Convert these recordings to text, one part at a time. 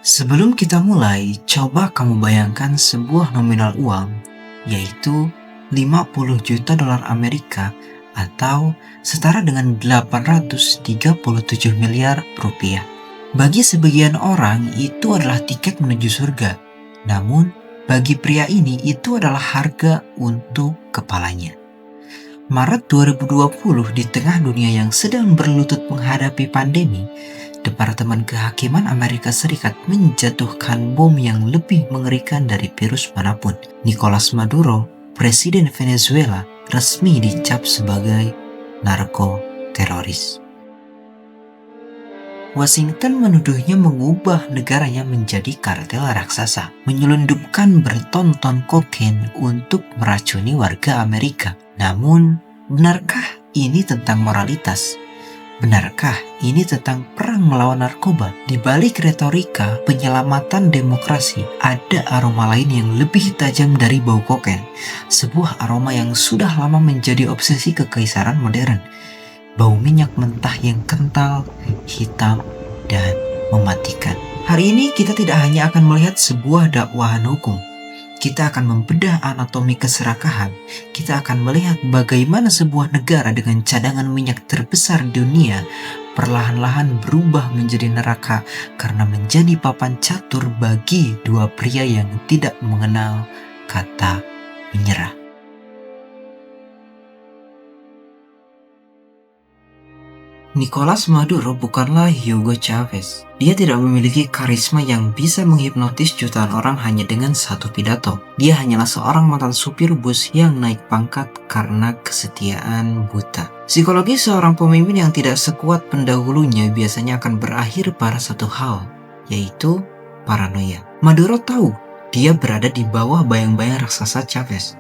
Sebelum kita mulai, coba kamu bayangkan sebuah nominal uang, yaitu 50 juta dolar Amerika atau setara dengan 837 miliar rupiah. Bagi sebagian orang itu adalah tiket menuju surga, namun bagi pria ini itu adalah harga untuk kepalanya. Maret 2020, di tengah dunia yang sedang berlutut menghadapi pandemi, Departemen Kehakiman Amerika Serikat menjatuhkan bom yang lebih mengerikan dari virus manapun. Nicolas Maduro, Presiden Venezuela, resmi dicap sebagai narko-teroris. Washington menuduhnya mengubah negaranya menjadi kartel raksasa, menyelundupkan berton-ton kokain untuk meracuni warga Amerika. Namun, benarkah ini tentang moralitas? Benarkah ini tentang perang melawan narkoba? Di balik retorika penyelamatan demokrasi, ada aroma lain yang lebih tajam dari bau kokain. Sebuah aroma yang sudah lama menjadi obsesi kekaisaran modern. Bau minyak mentah yang kental, hitam, dan mematikan. Hari ini kita tidak hanya akan melihat sebuah dakwahan hukum. Kita akan membedah anatomi keserakahan. Kita akan melihat bagaimana sebuah negara dengan cadangan minyak terbesar di dunia perlahan-lahan berubah menjadi neraka karena menjadi papan catur bagi dua pria yang tidak mengenal kata menyerah. Nicolas Maduro bukanlah Hugo Chavez. Dia tidak memiliki karisma yang bisa menghipnotis jutaan orang hanya dengan satu pidato. Dia hanyalah seorang mantan supir bus yang naik pangkat karena kesetiaan buta. Psikologi seorang pemimpin yang tidak sekuat pendahulunya biasanya akan berakhir pada satu hal, yaitu paranoia. Maduro tahu dia berada di bawah bayang-bayang raksasa Chavez.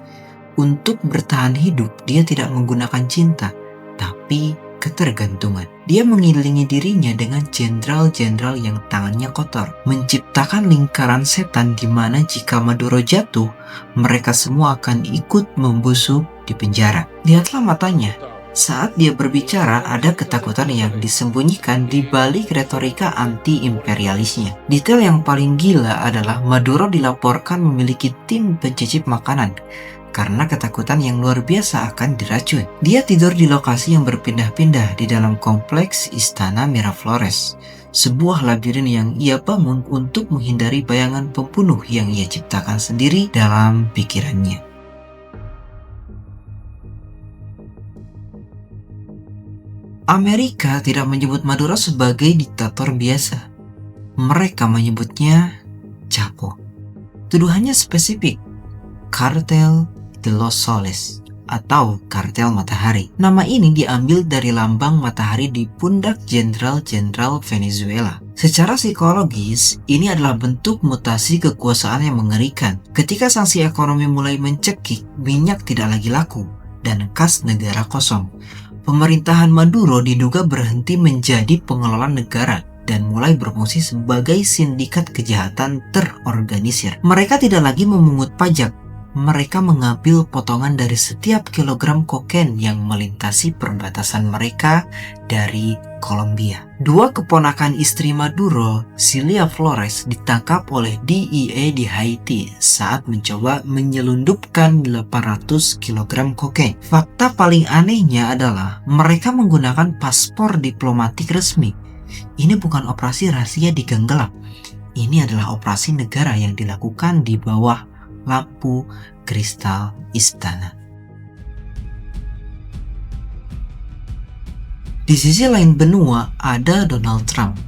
Untuk bertahan hidup, dia tidak menggunakan cinta, tapi ketergantungan. Dia mengelilingi dirinya dengan jenderal-jenderal yang tangannya kotor, menciptakan lingkaran setan di mana jika Maduro jatuh, mereka semua akan ikut membusuk di penjara. Lihatlah matanya. Saat dia berbicara, ada ketakutan yang disembunyikan di balik retorika anti-imperialisnya. Detail yang paling gila adalah Maduro dilaporkan memiliki tim pencicip makanan karena ketakutan yang luar biasa akan diracun. Dia tidur di lokasi yang berpindah-pindah di dalam kompleks Istana Miraflores, sebuah labirin yang ia bangun untuk menghindari bayangan pembunuh yang ia ciptakan sendiri dalam pikirannya. Amerika tidak menyebut Maduro sebagai diktator biasa. Mereka menyebutnya Chapo. Tuduhannya spesifik, Kartel de los Soles atau kartel matahari. Nama ini diambil dari lambang matahari di pundak jenderal-jenderal Venezuela. Secara psikologis, ini adalah bentuk mutasi kekuasaan yang mengerikan. Ketika sanksi ekonomi mulai mencekik, minyak tidak lagi laku dan kas negara kosong. Pemerintahan Maduro diduga berhenti menjadi pengelola negara dan mulai berfungsi sebagai sindikat kejahatan terorganisir. Mereka tidak lagi memungut pajak. Mereka mengambil potongan dari setiap kilogram kokain yang melintasi perbatasan mereka dari Kolombia. Dua keponakan istri Maduro, Cilia Flores, ditangkap oleh DEA di Haiti saat mencoba menyelundupkan 800 kg kokain. Fakta paling anehnya adalah mereka menggunakan paspor diplomatik resmi. Ini bukan operasi rahasia di gang gelap. Ini adalah operasi negara yang dilakukan di bawah lampu kristal istana. Di sisi lain benua ada Donald Trump.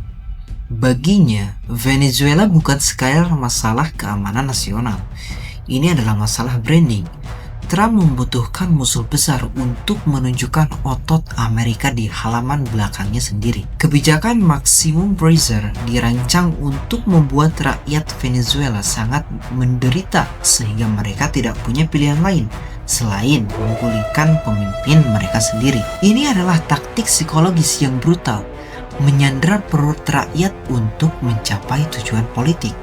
Baginya, Venezuela bukan sekadar masalah keamanan nasional. Ini adalah masalah branding. Trump membutuhkan musuh besar untuk menunjukkan otot Amerika di halaman belakangnya sendiri. Kebijakan Maximum Pressure dirancang untuk membuat rakyat Venezuela sangat menderita sehingga mereka tidak punya pilihan lain selain menggulingkan pemimpin mereka sendiri. Ini adalah taktik psikologis yang brutal, menyandera perut rakyat untuk mencapai tujuan politik.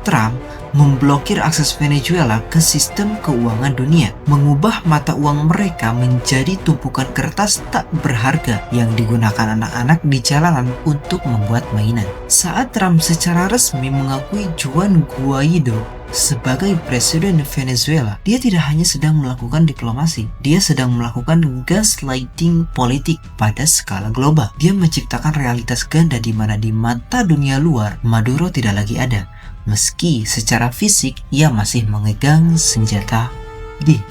Trump memblokir akses Venezuela ke sistem keuangan dunia, mengubah mata uang mereka menjadi tumpukan kertas tak berharga yang digunakan anak-anak di jalanan untuk membuat mainan. Saat Trump secara resmi mengakui Juan Guaido sebagai presiden Venezuela, dia tidak hanya sedang melakukan diplomasi, dia sedang melakukan gaslighting politik pada skala global. Dia menciptakan realitas ganda di mana di mata dunia luar, Maduro tidak lagi ada, meski secara fisik ia masih memegang senjata di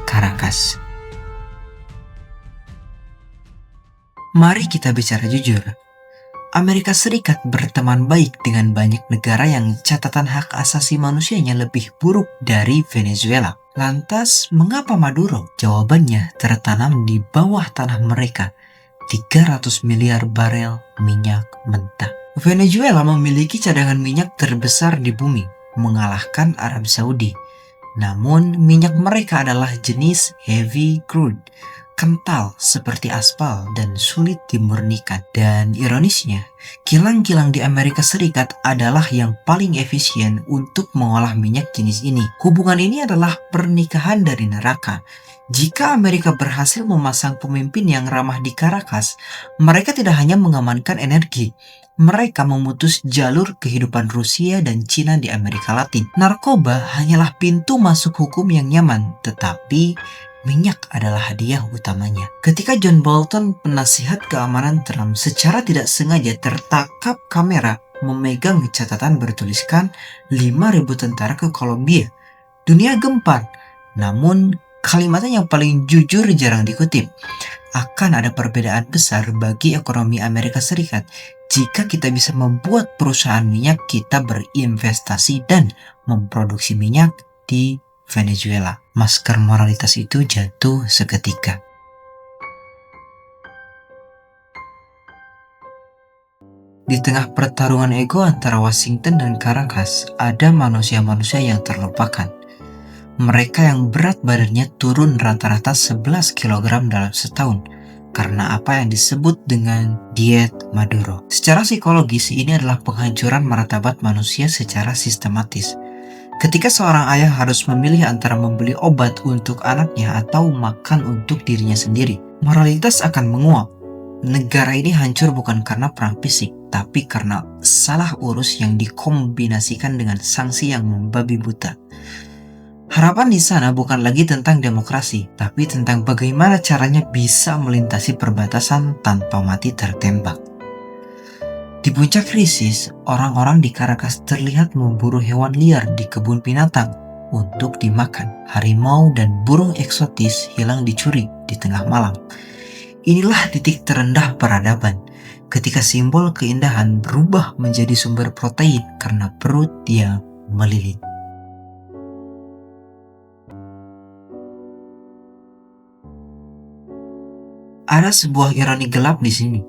Caracas. Mari kita bicara jujur. Amerika Serikat berteman baik dengan banyak negara yang catatan hak asasi manusianya lebih buruk dari Venezuela. Lantas, mengapa Maduro? Jawabannya tertanam di bawah tanah mereka, 300 miliar barel minyak mentah. Venezuela memiliki cadangan minyak terbesar di bumi, mengalahkan Arab Saudi. Namun, minyak mereka adalah jenis heavy crude, kental seperti aspal dan sulit dimurnikan. Dan ironisnya, kilang-kilang di Amerika Serikat adalah yang paling efisien untuk mengolah minyak jenis ini. Hubungan ini adalah pernikahan dari neraka. Jika Amerika berhasil memasang pemimpin yang ramah di Caracas, mereka tidak hanya mengamankan energi, mereka memutus jalur kehidupan Rusia dan Cina di Amerika Latin. Narkoba hanyalah pintu masuk hukum yang nyaman, tetapi minyak adalah hadiah utamanya. Ketika John Bolton, penasihat keamanan Trump, secara tidak sengaja tertangkap kamera memegang catatan bertuliskan 5.000 tentara ke Kolombia, dunia gempar. Namun, kalimatnya yang paling jujur jarang dikutip. Akan ada perbedaan besar bagi ekonomi Amerika Serikat jika kita bisa membuat perusahaan minyak kita berinvestasi dan memproduksi minyak di Venezuela. Masker moralitas itu jatuh seketika. Di tengah pertarungan ego antara Washington dan Caracas, ada manusia-manusia yang terlupakan. Mereka yang berat badannya turun rata-rata 11 kg dalam setahun karena apa yang disebut dengan diet Maduro. Secara psikologis, ini adalah penghancuran martabat manusia secara sistematis. Ketika seorang ayah harus memilih antara membeli obat untuk anaknya atau makan untuk dirinya sendiri, moralitas akan menguap. Negara ini hancur bukan karena perang fisik, tapi karena salah urus yang dikombinasikan dengan sanksi yang membabi buta. Harapan di sana bukan lagi tentang demokrasi, tapi tentang bagaimana caranya bisa melintasi perbatasan tanpa mati tertembak. Di puncak krisis, orang-orang di Caracas terlihat memburu hewan liar di kebun binatang untuk dimakan. Harimau dan burung eksotis hilang dicuri di tengah malam. Inilah titik terendah peradaban, ketika simbol keindahan berubah menjadi sumber protein karena perut yang melilit. Ada sebuah ironi gelap di sini.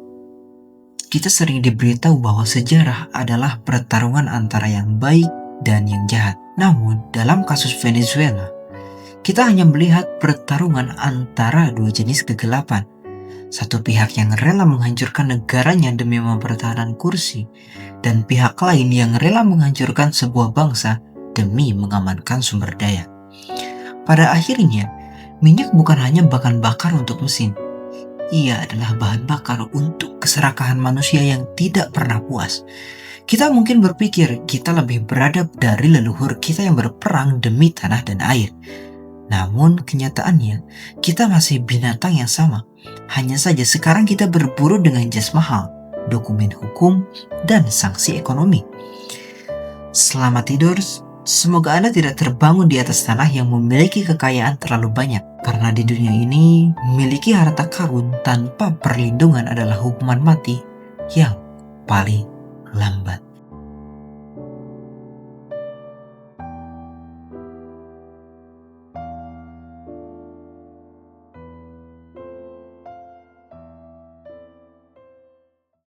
Kita sering diberitahu bahwa sejarah adalah pertarungan antara yang baik dan yang jahat. Namun, dalam kasus Venezuela, kita hanya melihat pertarungan antara dua jenis kegelapan. Satu pihak yang rela menghancurkan negaranya demi mempertahankan kursi, dan pihak lain yang rela menghancurkan sebuah bangsa demi mengamankan sumber daya. Pada akhirnya, minyak bukan hanya bahan bakar untuk mesin. Ia adalah bahan bakar untuk keserakahan manusia yang tidak pernah puas. Kita mungkin berpikir kita lebih beradab dari leluhur kita yang berperang demi tanah dan air. Namun kenyataannya, kita masih binatang yang sama. Hanya saja sekarang kita berburu dengan jas mahal, dokumen hukum, dan sanksi ekonomi. Selamat tidur. Semoga Anda tidak terbangun di atas tanah yang memiliki kekayaan terlalu banyak. Karena di dunia ini, memiliki harta karun tanpa perlindungan adalah hukuman mati yang paling lambat.